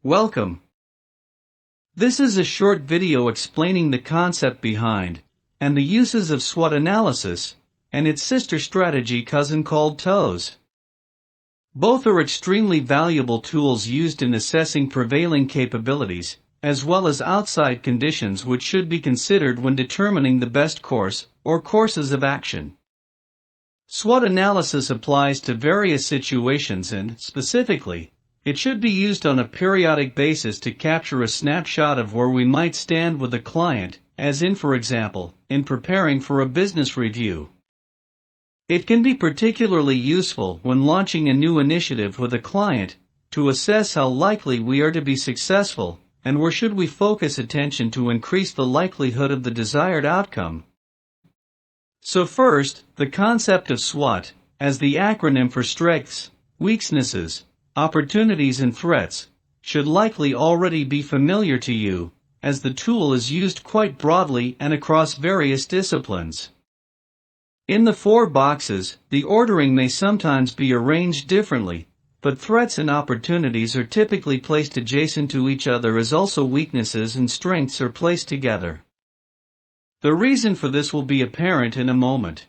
Welcome. This is a short video explaining the concept behind and the uses of SWOT analysis and its sister strategy cousin called TOWS. Both are extremely valuable tools used in assessing prevailing capabilities, as well as outside conditions which should be considered when determining the best course or courses of action. SWOT analysis applies to various situations and, specifically, it should be used on a periodic basis to capture a snapshot of where we might stand with a client, as in, for example, in preparing for a business review. It can be particularly useful when launching a new initiative with a client to assess how likely we are to be successful and where should we focus attention to increase the likelihood of the desired outcome. So first, the concept of SWOT, as the acronym for strengths, weaknesses, opportunities and threats, should likely already be familiar to you, as the tool is used quite broadly and across various disciplines. In the 4 boxes, the ordering may sometimes be arranged differently, but threats and opportunities are typically placed adjacent to each other as also weaknesses and strengths are placed together. The reason for this will be apparent in a moment.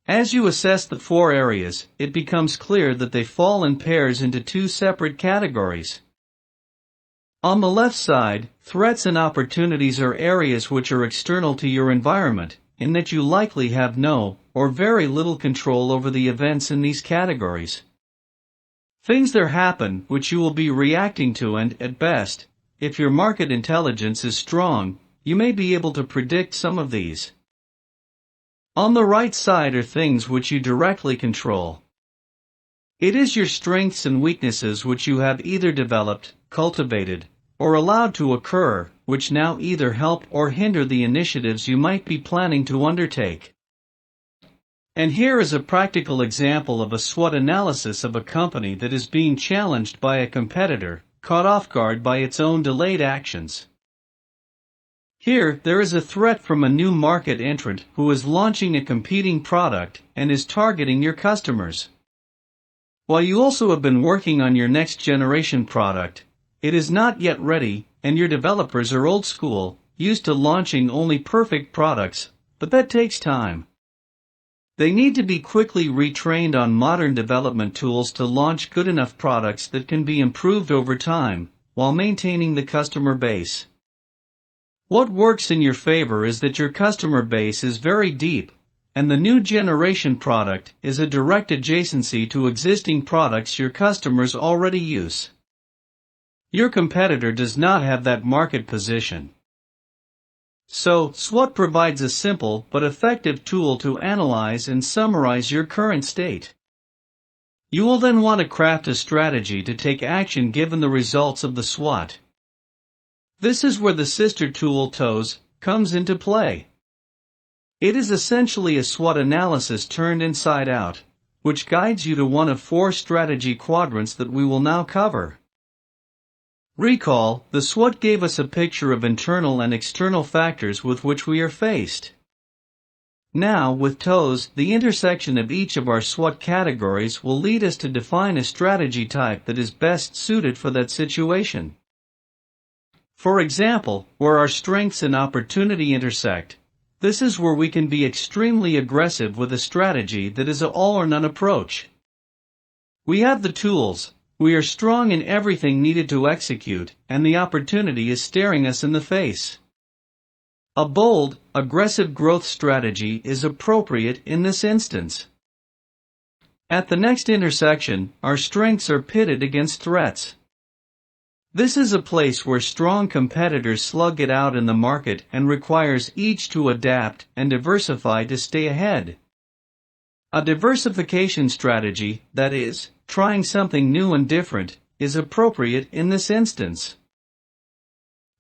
As you assess the 4 areas, it becomes clear that they fall in pairs into 2 separate categories. On the left side, threats and opportunities are areas which are external to your environment, in that you likely have no or very little control over the events in these categories. Things that happen which you will be reacting to, and, at best, if your market intelligence is strong, you may be able to predict some of these. On the right side are things which you directly control. It is your strengths and weaknesses which you have either developed, cultivated, or allowed to occur, which now either help or hinder the initiatives you might be planning to undertake. And here is a practical example of a SWOT analysis of a company that is being challenged by a competitor, caught off guard by its own delayed actions. Here, there is a threat from a new market entrant who is launching a competing product and is targeting your customers. While you also have been working on your next generation product, it is not yet ready, and your developers are old school, used to launching only perfect products, but that takes time. They need to be quickly retrained on modern development tools to launch good enough products that can be improved over time, while maintaining the customer base. What works in your favor is that your customer base is very deep, and the new generation product is a direct adjacency to existing products your customers already use. Your competitor does not have that market position. So, SWOT provides a simple but effective tool to analyze and summarize your current state. You will then want to craft a strategy to take action given the results of the SWOT. This is where the sister tool TOWS comes into play. It is essentially a SWOT analysis turned inside out, which guides you to one of 4 strategy quadrants that we will now cover. Recall, the SWOT gave us a picture of internal and external factors with which we are faced. Now, with TOWS, the intersection of each of our SWOT categories will lead us to define a strategy type that is best suited for that situation. For example, where our strengths and opportunity intersect, this is where we can be extremely aggressive with a strategy that is an all-or-none approach. We have the tools, we are strong in everything needed to execute, and the opportunity is staring us in the face. A bold, aggressive growth strategy is appropriate in this instance. At the next intersection, our strengths are pitted against threats. This is a place where strong competitors slug it out in the market and requires each to adapt and diversify to stay ahead. A diversification strategy, that is, trying something new and different, is appropriate in this instance.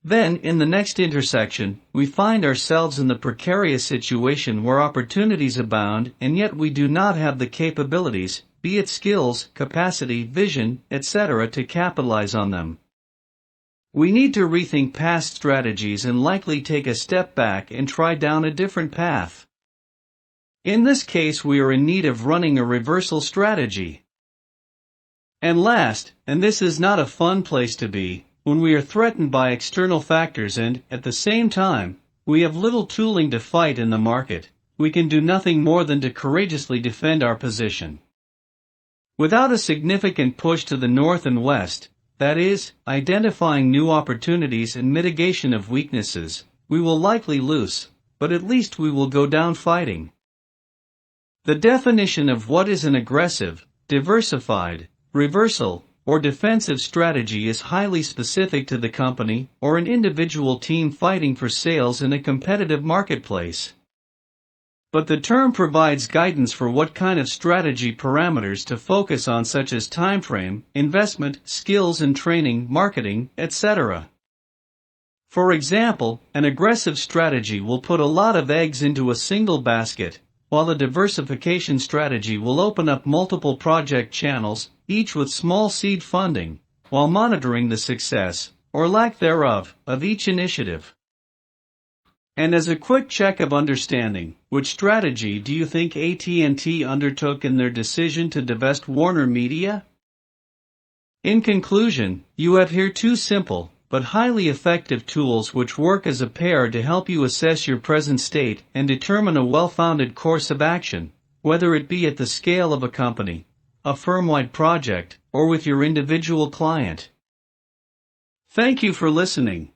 Then, in the next intersection, we find ourselves in the precarious situation where opportunities abound and yet we do not have the capabilities, be it skills, capacity, vision, etc., to capitalize on them. We need to rethink past strategies and likely take a step back and try down a different path. In this case, we are in need of running a reversal strategy. And last, and this is not a fun place to be, when we are threatened by external factors and, at the same time, we have little tooling to fight in the market, we can do nothing more than to courageously defend our position. Without a significant push to the north and west, that is, identifying new opportunities and mitigation of weaknesses, we will likely lose, but at least we will go down fighting. The definition of what is an aggressive, diversified, reversal, or defensive strategy is highly specific to the company or an individual team fighting for sales in a competitive marketplace. But the term provides guidance for what kind of strategy parameters to focus on, such as timeframe, investment, skills and training, marketing, etc. For example, an aggressive strategy will put a lot of eggs into a single basket, while a diversification strategy will open up multiple project channels, each with small seed funding, while monitoring the success, or lack thereof, of each initiative. And as a quick check of understanding, which strategy do you think AT&T undertook in their decision to divest Warner Media? In conclusion, you have here two simple, but highly effective tools which work as a pair to help you assess your present state and determine a well-founded course of action, whether it be at the scale of a company, a firm-wide project, or with your individual client. Thank you for listening.